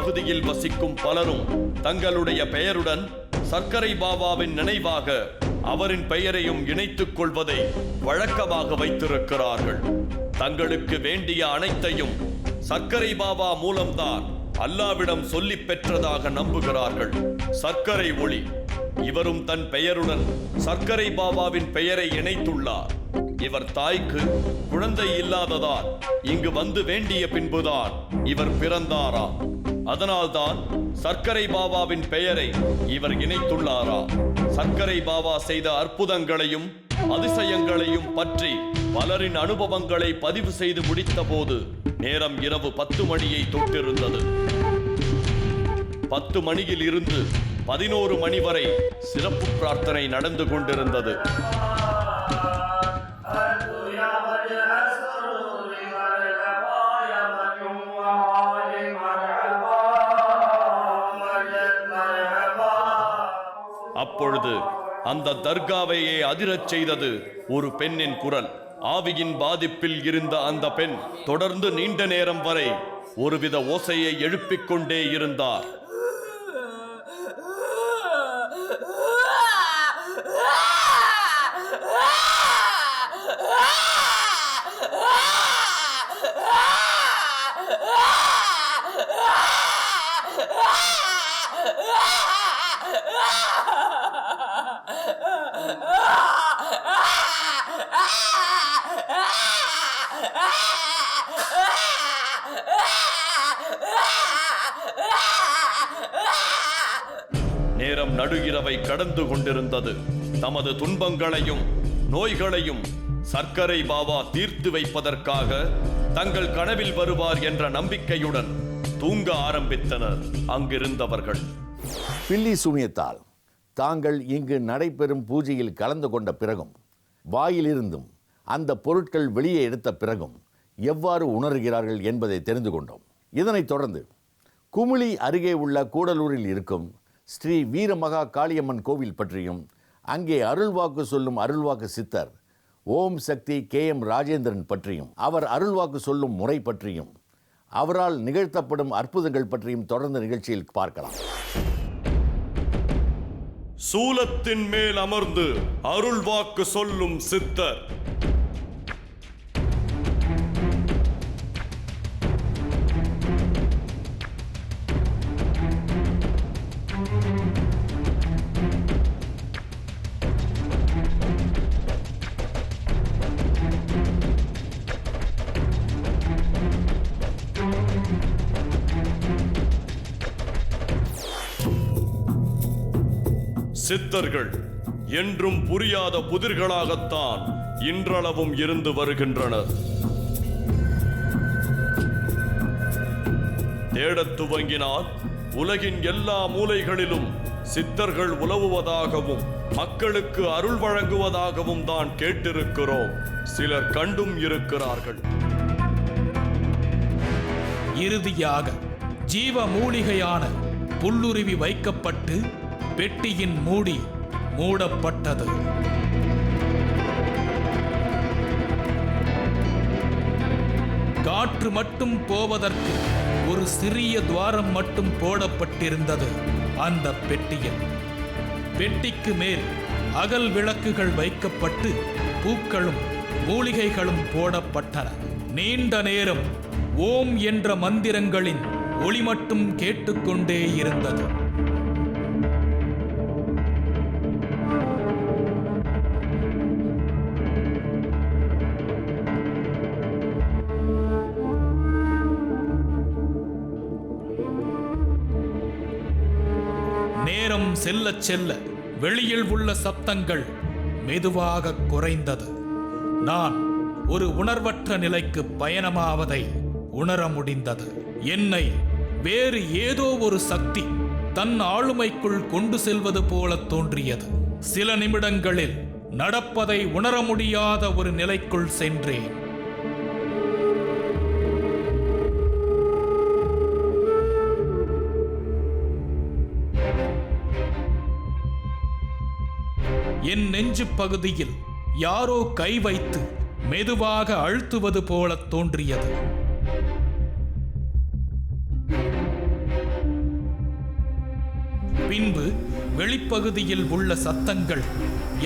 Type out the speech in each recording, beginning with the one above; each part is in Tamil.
பகுதியில் வசிக்கும் பலரும் தங்களுடைய பெயருடன் சர்க்கரை பாபாவின் நினைவாக அவரின் பெயரையும் இணைத்துக் கொள்வதை வழக்கமாக வைத்திருக்கிறார்கள். தங்களுக்கு வேண்டிய அனைத்தையும் சர்க்கரை பாபா மூலம்தான் அல்லாவிடம் சொல்லி பெற்றதாக நம்புகிறார்கள். சர்க்கரை ஒளி, இவரும் தன் பெயருடன் சர்க்கரை பாபாவின் பெயரை இணைத்துள்ளார். இவர் தாய்க்கு குழந்தை இல்லாததால் இங்கு வந்து வேண்டிய பின்புதான் இவர் பிறந்தாரா. அதனால்தான் சர்க்கரை பாபாவின் பெயரை இவர் இணைத்துள்ளாரா. சர்க்கரை பாபா செய்த அற்புதங்களையும் அதிசயங்களையும் பற்றி பலரின் அனுபவங்களை பதிவு செய்து முடித்த போது நேரம் இரவு 10 மணியை தொட்டிருந்தது. 10 மணியில் இருந்து 11 மணி வரை சிறப்பு பிரார்த்தனை நடந்து கொண்டிருந்தது. அப்பொழுது அந்த தர்காவையே அதிரச் செய்தது ஒரு பெண்ணின் குரல். ஆவியின் பாதிப்பில் இருந்த அந்த பெண் தொடர்ந்து நீண்ட நேரம் வரை ஒருவித ஓசையை எழுப்பிக் கொண்டே இருந்தார். நேரம் நடுஇரவை கடந்து கொண்டிருந்தது. தமது துன்பங்களையும் நோய்களையும் சர்க்கரை பாபா தீர்த்து வைப்பதற்காக தங்கள் கனவில் வருவார் என்ற நம்பிக்கையுடன் தூங்க ஆரம்பித்தனர் அங்கிருந்தவர்கள். பில்லி சூனியத்தால் தாங்கள் இங்கு நடைபெறும் பூஜையில் கலந்து கொண்ட பிறகும் வாயிலிருந்தும் அந்த பொருட்கள் வெளியே எடுத்த பிறகும் எவ்வாறு உணர்கிறார்கள் என்பதை தெரிந்து கொண்டோம். இதனைத் தொடர்ந்து குமுளி அருகே உள்ள கூடலூரில் இருக்கும் ஸ்ரீ வீரமகா காளியம்மன் கோவில் பற்றியும் அங்கே அருள்வாக்கு சொல்லும் அருள்வாக்கு சித்தர் ஓம் சக்தி KM ராஜேந்திரன் பற்றியும் அவர் அருள்வாக்கு சொல்லும் முறை பற்றியும் அவரால் நிகழ்த்தப்படும் அற்புதங்கள் பற்றியும் தொடர்ந்த நிகழ்ச்சியில் பார்க்கலாம். சூலத்தின் மேல் அமர்ந்து அருள்வாக்கு சொல்லும் சித்தர். சித்தர்கள் என்றும் புரியாத புதிர்களாகத்தான் இன்றளவும் இருந்து வருகின்றனர். தேடத் துவங்கினால் உலகின் எல்லா மூலைகளிலும் சித்தர்கள் உலவுவதாகவும் மக்களுக்கு அருள் வழங்குவதாகவும் தான் கேட்டிருக்கிறோம். சிலர் கண்டும் இருக்கிறார்கள். இறுதியாக ஜீவ மூலிகையான புல்லுருவி வைக்கப்பட்டு பெட்டியின் மூடி மூடப்பட்டது. காற்று மட்டும் போவதற்கு ஒரு சிறிய துவாரம் மட்டும் போடப்பட்டிருந்தது அந்த பெட்டியில். பெட்டிக்கு மேல் அகல் விளக்குகள் வைக்கப்பட்டு பூக்களும் மூலிகைகளும் போடப்பட்டன. நீண்ட நேரம் ஓம் என்ற மந்திரங்களின் ஒளி மட்டும் கேட்டுக்கொண்டே இருந்தது. நேரம் செல்ல செல்ல வெளியில் உள்ள சப்தங்கள் மெதுவாக குறைந்தது. நான் ஒரு உணர்வற்ற நிலைக்கு பயணமாவதை உணர முடிந்தது. என்னை வேறு ஏதோ ஒரு சக்தி தன் ஆளுமைக்குள் கொண்டு செல்வது போல தோன்றியது. சில நிமிடங்களில் நடப்பதை உணர முடியாத ஒரு நிலைக்குள் சென்றேன். என் நெஞ்சு பகுதியில் யாரோ கை வைத்து மெதுவாக அழுத்துவது போல தோன்றியது. பின்பு வெளிப்பகுதியில் உள்ள சத்தங்கள்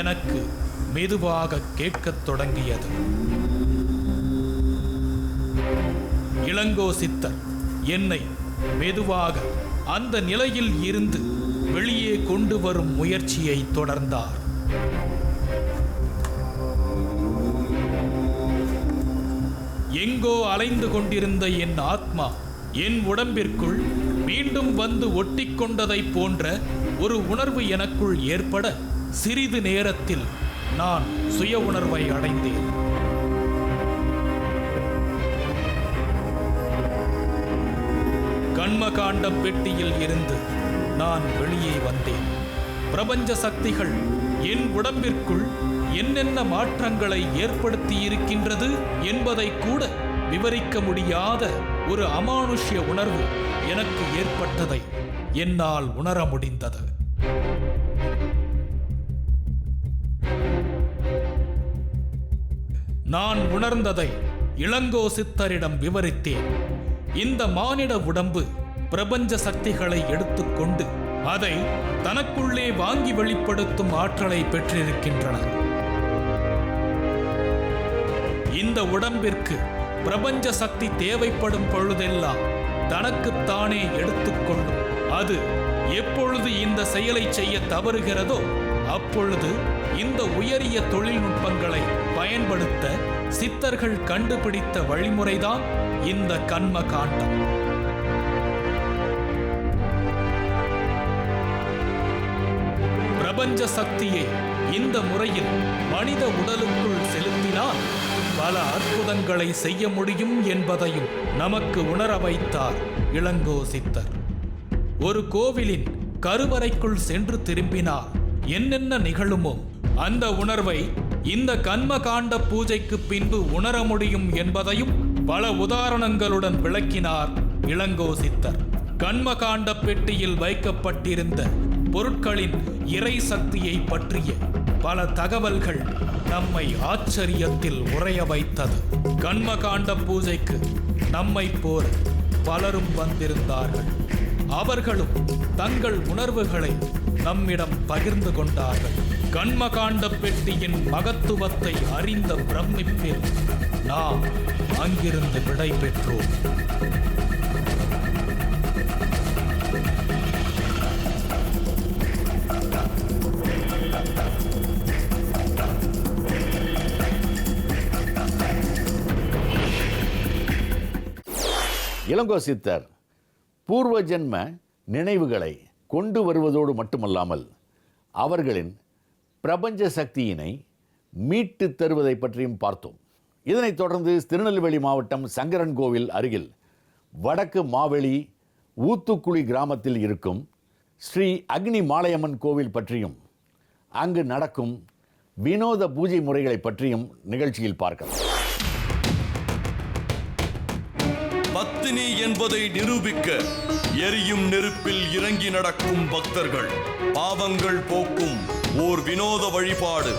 எனக்கு மெதுவாக கேட்கத் தொடங்கியது. இளங்கோ சித்தர் என்னை மெதுவாக அந்த நிலையில் இருந்து வெளியே கொண்டு வரும் முயற்சியை தொடர்ந்தார். எங்கோ அலைந்து கொண்டிருந்த என் ஆத்மா என் உடம்பிற்குள் மீண்டும் வந்து ஒட்டிக்கொண்டதை போன்ற ஒரு உணர்வு எனக்குள் ஏற்பட சிறிது நேரத்தில் நான் சுய உணர்வை அடைந்தேன். கண்மகாண்ட பெட்டியில் இருந்து நான் வெளியே வந்தேன். பிரபஞ்ச சக்திகள் என் உடம்பிற்குள் என்னென்ன மாற்றங்களை ஏற்படுத்தி இருக்கின்றது என்பதை கூட விவரிக்க முடியாத ஒரு அமானுஷ்ய உணர்வு எனக்கு ஏற்பட்டதை என்னால் உணர முடிந்தது. நான் உணர்ந்ததை இளங்கோ சித்தரிடம் விவரித்தேன். இந்த மானிட உடம்பு பிரபஞ்ச சக்திகளை எடுத்துக்கொண்டு அதை தனக்குள்ளே வாங்கி வெளிப்படுத்தும் ஆற்றலை பெற்றிருக்கின்றன. இந்த உடம்பிற்கு பிரபஞ்ச சக்தி தேவைப்படும் பொழுதெல்லாம் தனக்குத்தானே எடுத்துக்கொள்ளும். அது எப்பொழுது இந்த செயலை செய்ய தவறுகிறதோ அப்பொழுது இந்த உயரிய தொழில்நுட்பங்களை பயன்படுத்த சித்தர்கள் கண்டுபிடித்த வழிமுறைதான் இந்த கண்ம காண்டம். பிரபஞ்ச சக்தியை இந்த முறையில் மனித உடலுக்குள் செலுத்தினால் பல அற்புதங்களை செய்ய முடியும் என்பதையும் நமக்கு உணர வைத்தார் இளங்கோ சித்தர். ஒரு கோவிலின் கருவறைக்குள் சென்று திரும்பினால் என்னென்ன நிகழுமோ அந்த உணர்வை இந்த கண்மகாண்ட பூஜைக்கு பின்பு உணர முடியும் என்பதையும் பல உதாரணங்களுடன் விளக்கினார் இளங்கோ சித்தர். கண்மகாண்ட பெட்டியில் வைக்கப்பட்டிருந்த பொருட்களின் இறை சக்தியை பற்றிய பல தகவல்கள் நம்மை ஆச்சரியத்தில் உறைய வைத்தது. கண்மகாண்ட பூஜைக்கு நம்மை போல பலரும் வந்திருந்தார்கள். அவர்களும் தங்கள் உணர்வுகளை நம்மிடம் பகிர்ந்து கொண்டார்கள். கண்மகாண்ட பெட்டியின் மகத்துவத்தை அறிந்த பிரமிப்பில் நாம் அங்கிருந்து விடை பெற்றோம். இளங்கோ சித்தர் பூர்வ ஜென்ம நினைவுகளை கொண்டு வருவதோடு மட்டுமல்லாமல் அவர்களின் பிரபஞ்ச சக்தியினை மீட்டு தருவதை பற்றியும் பார்த்தோம். இதனைத் தொடர்ந்து திருநெல்வேலி மாவட்டம் சங்கரன்கோவில் அருகில் வடக்கு மாவெளி ஊத்துக்குழி கிராமத்தில் இருக்கும் ஸ்ரீ அக்னி மாலையம்மன் கோவில் பற்றியும் அங்கு நடக்கும் வினோத பூஜை முறைகளை பற்றியும் நிகழ்ச்சியில் பார்க்கலாம். பத்தினி என்பதை நிரூபிக்க எரியும் நெருப்பில் இறங்கி நடக்கும் பக்தர்கள், பாவங்கள் போக்கும் ஓர் வினோத வழிபாடு.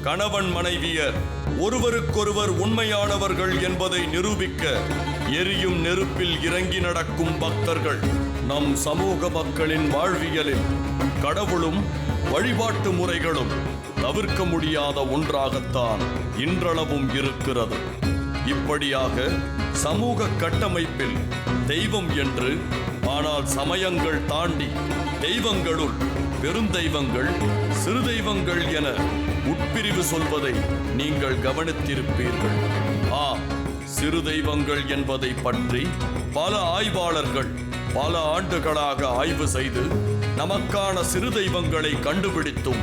கணவன் மனைவியர் ஒருவருக்கொருவர் உண்மையானவர்கள் என்பதை நிரூபிக்க எரியும் நெருப்பில் இறங்கி நடக்கும் பக்தர்கள். நம் சமூக மக்களின் வாழ்வியலில் கடவுளும் வழிபாட்டு முறைகளும் தவிர்க்க முடியாத ஒன்றாகத்தான் இன்றளவும் இருக்கிறது. இப்படியாக சமூக கட்டமைப்பில் தெய்வம் என்று, ஆனால் சமயங்கள் தாண்டி தெய்வங்களுள் பெருந்தெய்வங்கள், சிறு தெய்வங்கள் என உட்பிரிவு சொல்வதை நீங்கள் கவனித்திருப்பீர்கள். சிறு தெய்வங்கள் என்பதை பற்றி பல ஆய்வாளர்கள் பல ஆண்டுகளாக ஆய்வு செய்து நமக்கான சிறு தெய்வங்களை கண்டுபிடித்தும்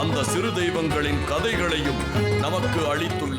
அந்த சிறு தெய்வங்களின் கதைகளையும் நமக்கு அளித்துள்ளனர்.